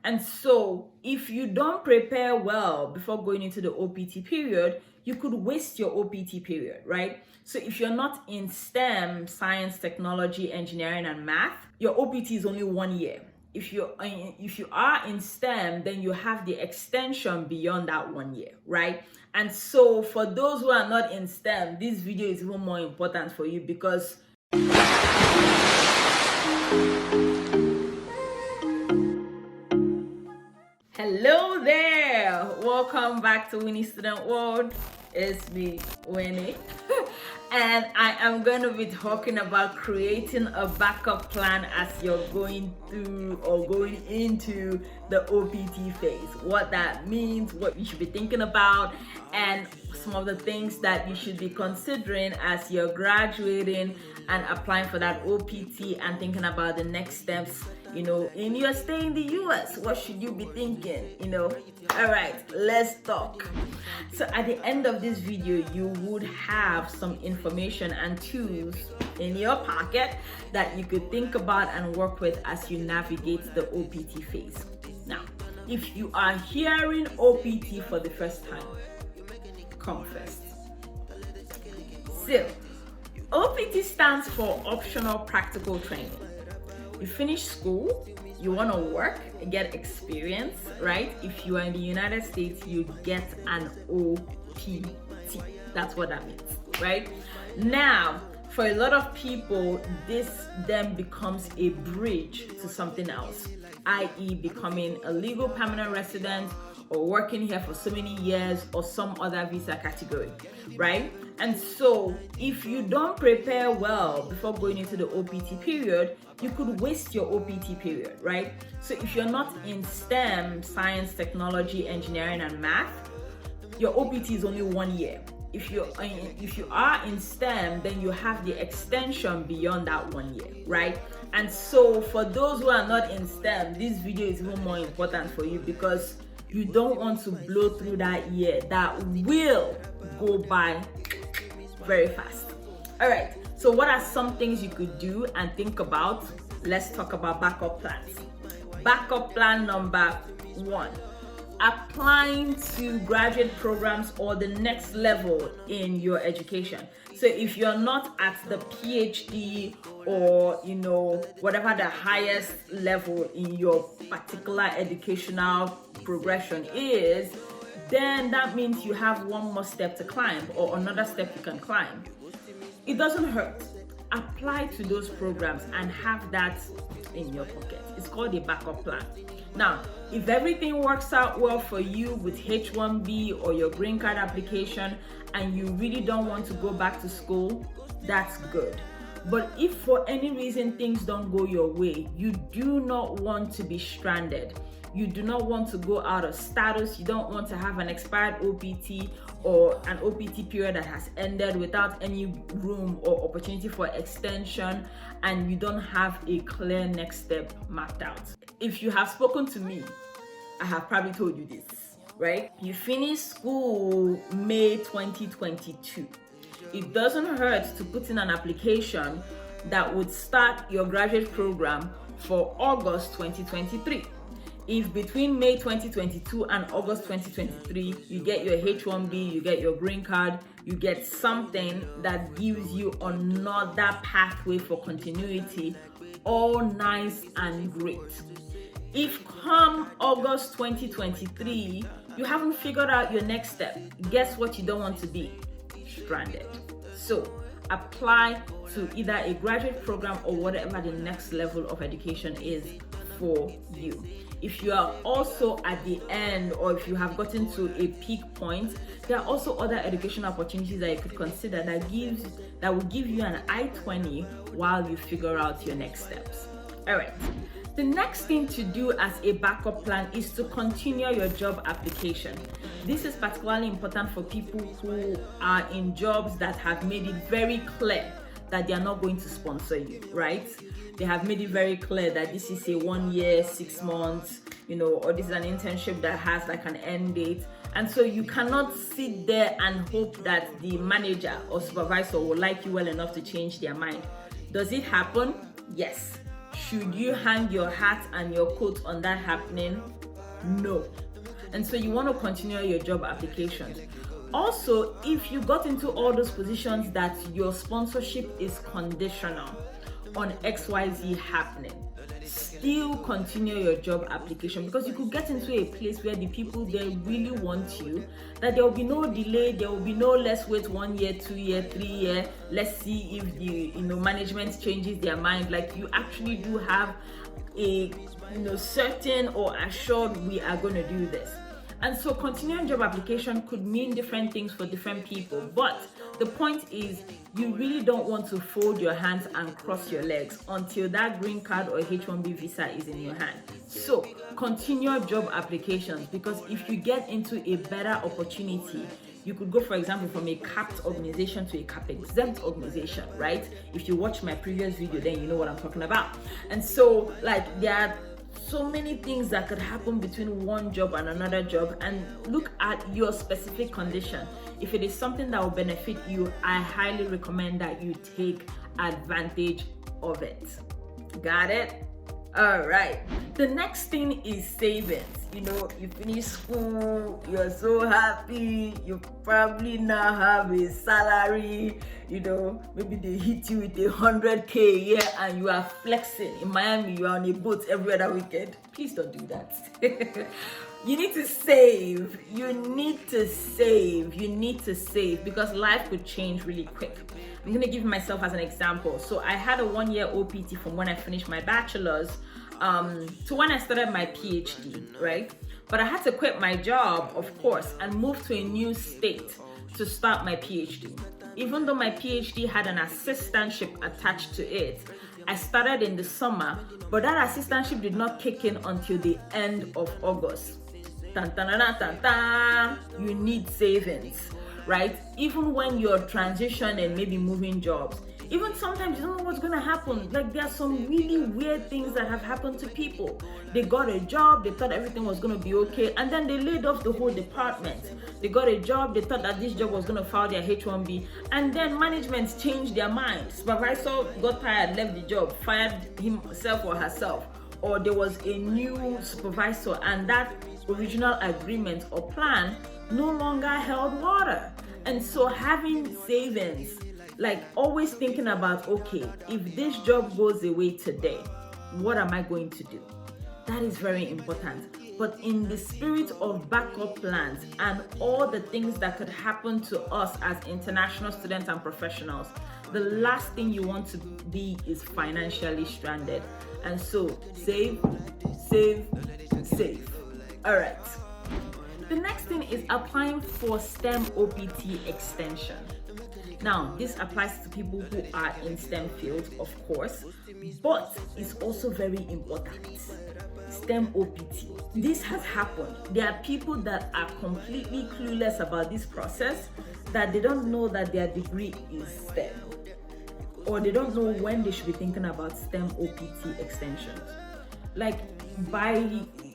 And so if you don't prepare well before going into the OPT period, you could waste your OPT period, right? So if you're not in STEM, science, technology, engineering, and math, your OPT is only 1 year. If you are in STEM, then you have the extension beyond that 1 year, right? And so for those who are not in STEM, this video is even more important for you because hello there, welcome back to Winie Student World. It's me, Winie, and I am going to be talking about creating a backup plan as you're going through or going into the OPT phase. What that means, what you should be thinking about, and some of the things that you should be considering as you're graduating and applying for that OPT and thinking about the next steps, in your stay in the US. What should you be thinking, All right, let's talk. So at the end of this video, you would have some information and tools in your pocket that you could think about and work with as you navigate the OPT phase. Now, if you are hearing OPT for the first time, come first. So, OPT stands for Optional Practical Training. You finish school, you want to work, get experience, right? If you are in the United States, you get an OPT. That's what that means, right? Now, for a lot of people, this then becomes a bridge to something else, i.e. becoming a legal permanent resident or working here for so many years or some other visa category, right? And so if you don't prepare well before going into the OPT period, you could waste your OPT period, right? So if you're not in STEM, science, technology, engineering, and math, your OPT is only 1 year. If you are in STEM, then you have the extension beyond that 1 year, right? And so for those who are not in STEM, this video is even more important for you because you don't want to blow through that year that will go by very fast. All right, so what are some things you could do and think about? Let's talk about backup plans. Backup plan number 1, applying to graduate programs or the next level in your education. So if you're not at the PhD or whatever the highest level in your particular educational progression is, then that means you have one more step to climb or another step you can climb. It doesn't hurt. Apply to those programs and have that in your pocket. It's called a backup plan. Now, if everything works out well for you with H-1B or your green card application and you really don't want to go back to school, that's good. But if for any reason things don't go your way, you do not want to be stranded. You do not want to go out of status. You don't want to have an expired OPT or an OPT period that has ended without any room or opportunity for extension, and you don't have a clear next step mapped out. If you have spoken to me, I have probably told you this, right? You finish school May 2022. It doesn't hurt to put in an application that would start your graduate program for August 2023. If between May 2022 and August 2023, you get your H-1B, you get your green card, you get something that gives you another pathway for continuity, all nice and great. If come August 2023, you haven't figured out your next step, guess what you don't want to be? Stranded. So apply to either a graduate program or whatever the next level of education is for you. If you are also at the end or if you have gotten to a peak point, there are also other educational opportunities that you could consider that will give you an I-20 while you figure out your next steps. All right. The next thing to do as a backup plan is to continue your job application. This is particularly important for people who are in jobs that have made it very clear that they are not going to sponsor you, right? They have made it very clear that this is a 1 year, 6 months, or this is an internship that has like an end date. And so you cannot sit there and hope that the manager or supervisor will like you well enough to change their mind. Does it happen? Yes. should you hang your hat and your coat on that happening? No. And so you want to continue your job applications. Also, if you got into all those positions that your sponsorship is conditional on XYZ happening, still continue your job application, because you could get into a place where the people there really want you, that there will be no delay, there will be no let's wait 1 year, 2 year, 3 year, let's see if the management changes their mind. Like, you actually do have a certain or assured we are going to do this. And so continuing job application could mean different things for different people, but the point is you really don't want to fold your hands and cross your legs until that green card or H-1B visa is in your hand. So continue job applications, because if you get into a better opportunity, you could go, for example, from a capped organization to a cap exempt organization, right? If you watch my previous video, then you know what I'm talking about. And so, like, there are so many things that could happen between one job and another job, and look at your specific condition. If it is something that will benefit you, I highly recommend that you take advantage of it. Got it? All right. The next thing is savings. You finish school, you're so happy, you probably now have a salary, maybe they hit you with 100K a year and you are flexing. In Miami, you are on a boat every other weekend. Please don't do that. You need to save. You need to save because life could change really quick. I'm going to give myself as an example. So I had a 1-year OPT from when I finished my bachelor's to when I started my PhD, right? But I had to quit my job, of course, and move to a new state to start my PhD. Even though my PhD had an assistantship attached to it, I started in the summer, but that assistantship did not kick in until the end of August. You need savings, right? Even when you're transitioning, maybe moving jobs, even sometimes you don't know what's going to happen. Like, there are some really weird things that have happened to people. They got a job, they thought everything was going to be okay, and then they laid off the whole department. They got a job, they thought that this job was going to file their H-1B, and then management changed their mind. Supervisor got tired, left the job, fired himself or herself, or there was a new supervisor, and that original agreement or plan no longer held water. And so having savings, like always thinking about, okay, if this job goes away today, what am I going to do? That is very important. But in the spirit of backup plans and all the things that could happen to us as international students and professionals, the last thing you want to be is financially stranded. And so save. All right. The next thing is applying for STEM OPT extension. Now, this applies to people who are in STEM fields, of course, but it's also very important. STEM OPT. This has happened. There are people that are completely clueless about this process, that they don't know that their degree is STEM, or they don't know when they should be thinking about STEM OPT extensions. Like,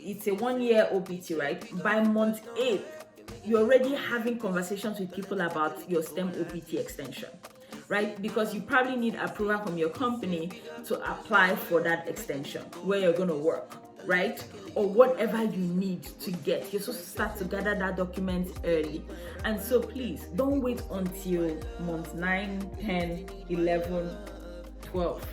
it's a 1-year OPT, right? By month 8, you're already having conversations with people about your STEM OPT extension, right? Because you probably need approval from your company to apply for that extension where you're going to work, right? Or whatever you need to get. You're supposed to start to gather that document early. And so please don't wait until month 9, 10, 11, 12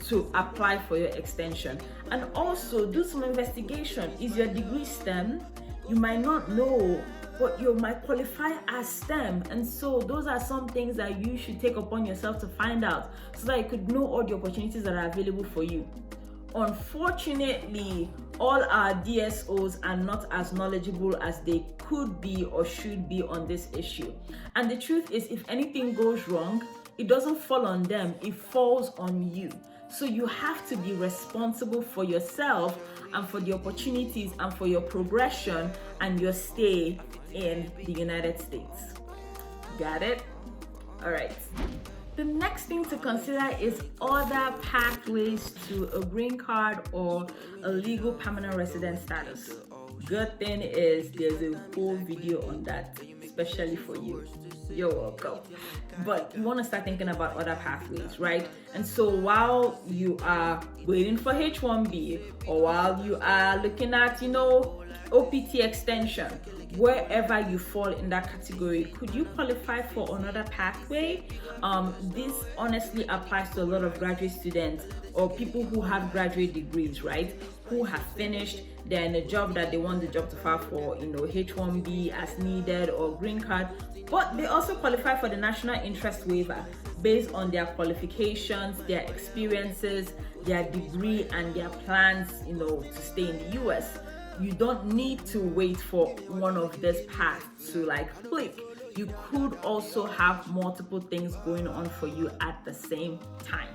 to apply for your extension. And also do some investigation. Is your degree STEM? You might not know, but you might qualify as STEM. And so those are some things that you should take upon yourself to find out, so that you could know all the opportunities that are available for you. Unfortunately, all our DSOs are not as knowledgeable as they could be or should be on this issue. And the truth is, if anything goes wrong, it doesn't fall on them, it falls on you. So you have to be responsible for yourself and for the opportunities and for your progression and your stay in the United States. Got it? All right. The next thing to consider is other pathways to a green card or a legal permanent resident status. Good thing is there's a whole video on that, especially for you. you're welcome. But you want to start thinking about other pathways, right? And so while you are waiting for H1B, or while you are looking at, OPT extension, wherever you fall in that category, could you qualify for another pathway? This honestly applies to a lot of graduate students or people who have graduate degrees, right? Who have finished, they're in a job that they want the job to file for, H1B as needed or green card, but they also qualify for the national interest waiver based on their qualifications, their experiences, their degree, and their plans, to stay in the US. You don't need to wait for one of these paths to click. You could also have multiple things going on for you at the same time.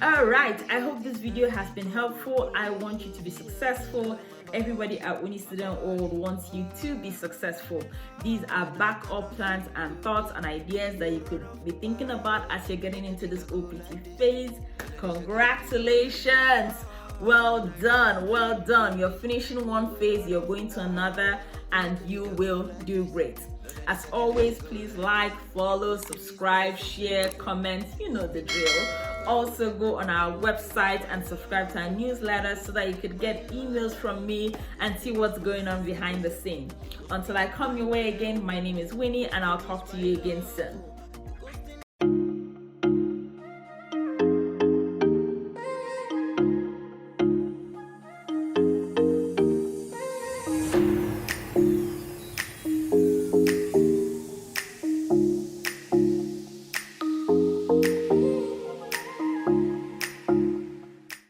All right, I hope this video has been helpful. I want you to be successful. Everybody at Winie Student World wants you to be successful. These are backup plans and thoughts and ideas that you could be thinking about as you're getting into this OPT phase. Congratulations! Well done. You're finishing one phase, you're going to another, and you will do great. As always, please like, follow, subscribe, share, comment, you know the drill. Also go on our website and subscribe to our newsletter so that you could get emails from me and see what's going on behind the scenes. Until I come your way again, my name is Winie, and I'll talk to you again soon.